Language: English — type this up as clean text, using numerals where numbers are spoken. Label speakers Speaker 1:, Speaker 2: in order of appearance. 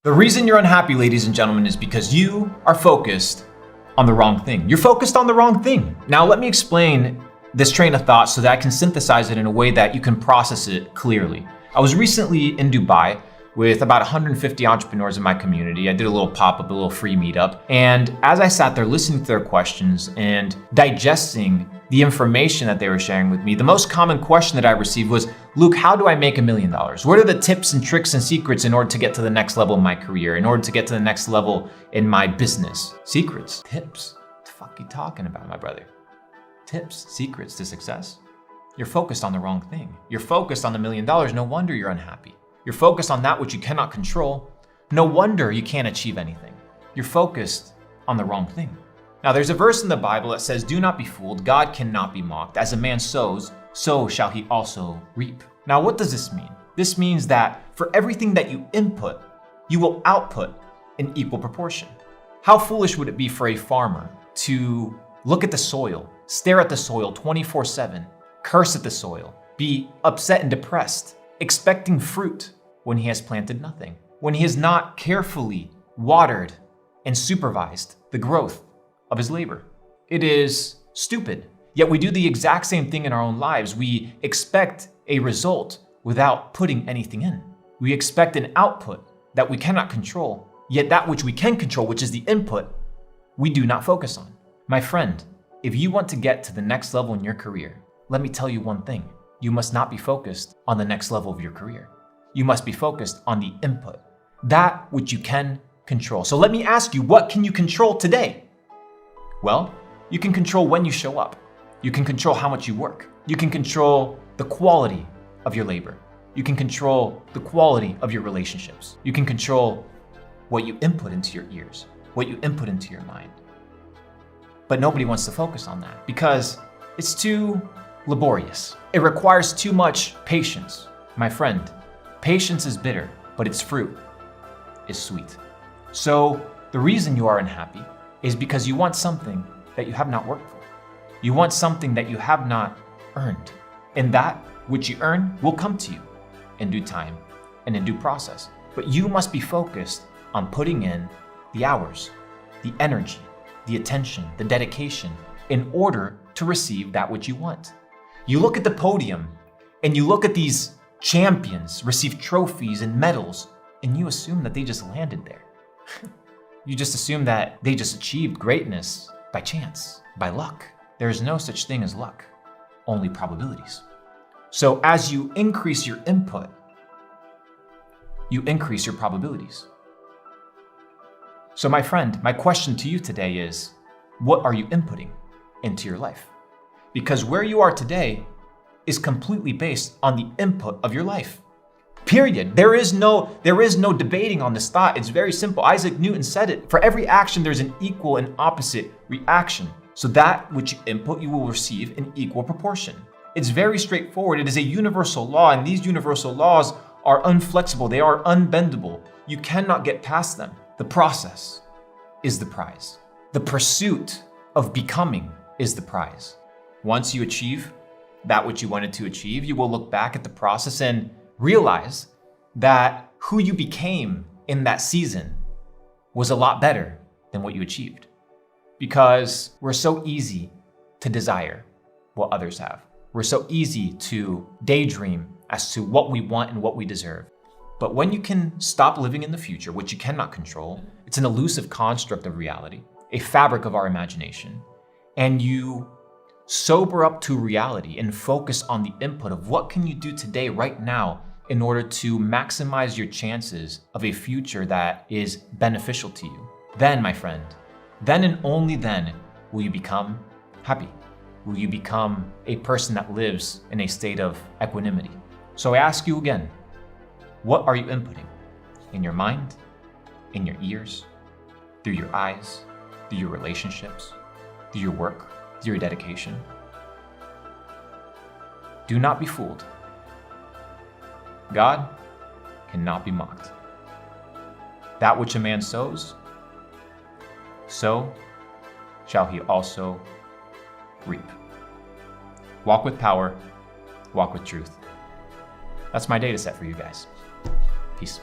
Speaker 1: The reason you're unhappy, ladies and gentlemen, is because you are focused on the wrong thing. You're focused on the wrong thing. Now, let me explain this train of thought so that I can synthesize it in a way that you can process it clearly. I was recently in Dubai with about 150 entrepreneurs in my community. I did a little pop-up, a little free meetup. And as I sat there listening to their questions and digesting the information that they were sharing with me, the most common question that I received was, Luke, how do I make $1 million? What are the tips and tricks and secrets in order to get to the next level in my career, in order to get to the next level in my business? Secrets, tips. What the fuck are you talking about, my brother? Tips, secrets to success? You're focused on the wrong thing. You're focused on the $1 million. No wonder you're unhappy. You're focused on that which you cannot control. No wonder you can't achieve anything. You're focused on the wrong thing. Now, there's a verse in the Bible that says, do not be fooled. God cannot be mocked. As a man sows, so shall he also reap. Now, what does this mean? This means that for everything that you input, you will output in equal proportion. How foolish would it be for a farmer to look at the soil, stare at the soil 24/7, curse at the soil, be upset and depressed, expecting fruit when he has planted nothing, when he has not carefully watered and supervised the growth of his labor? It is stupid. Yet we do the exact same thing in our own lives. We expect a result without putting anything in. We expect an output that we cannot control, yet that which we can control, which is the input, we do not focus on. My friend, if you want to get to the next level in your career, let me tell you one thing. You must not be focused on the next level of your career. You must be focused on the input, that which you can control. So let me ask you, what can you control today? Well, you can control when you show up. You can control how much you work. You can control the quality of your labor. You can control the quality of your relationships. You can control what you input into your ears, what you input into your mind. But nobody wants to focus on that because it's too laborious. It requires too much patience. My friend, patience is bitter, but its fruit is sweet. So the reason you are unhappy is because you want something that you have not worked for. You want something that you have not earned. And that which you earn will come to you in due time and in due process. But you must be focused on putting in the hours, the energy, the attention, the dedication in order to receive that which you want. You look at the podium and you look at these champions receive trophies and medals, and you assume that they just landed there. You just assume that they just achieved greatness by chance, by luck. There is no such thing as luck, only probabilities. So as you increase your input, you increase your probabilities. So my friend, my question to you today is, what are you inputting into your life? Because where you are today is completely based on the input of your life. Period. There is no debating on this thought. It's very simple. Isaac Newton said it. For every action, there's an equal and opposite reaction. So that which you input, you will receive in equal proportion. It's very straightforward. It is a universal law, and these universal laws are unflexible. They are unbendable. You cannot get past them. The process is the prize. The pursuit of becoming is the prize. Once you achieve that which you wanted to achieve, you will look back at the process and realize that who you became in that season was a lot better than what you achieved. Because we're so easy to desire what others have. We're so easy to daydream as to what we want and what we deserve. But when you can stop living in the future, which you cannot control, it's an elusive construct of reality, a fabric of our imagination, and you sober up to reality and focus on the input of what can you do today, right now, in order to maximize your chances of a future that is beneficial to you. Then, my friend, then and only then will you become happy. Will you become a person that lives in a state of equanimity. So I ask you again, what are you inputting? In your mind, in your ears, through your eyes, through your relationships, through your work, through your dedication? Do not be fooled. God cannot be mocked. That which a man sows, so shall he also reap. Walk with power, walk with truth. That's my data set for you guys. Peace.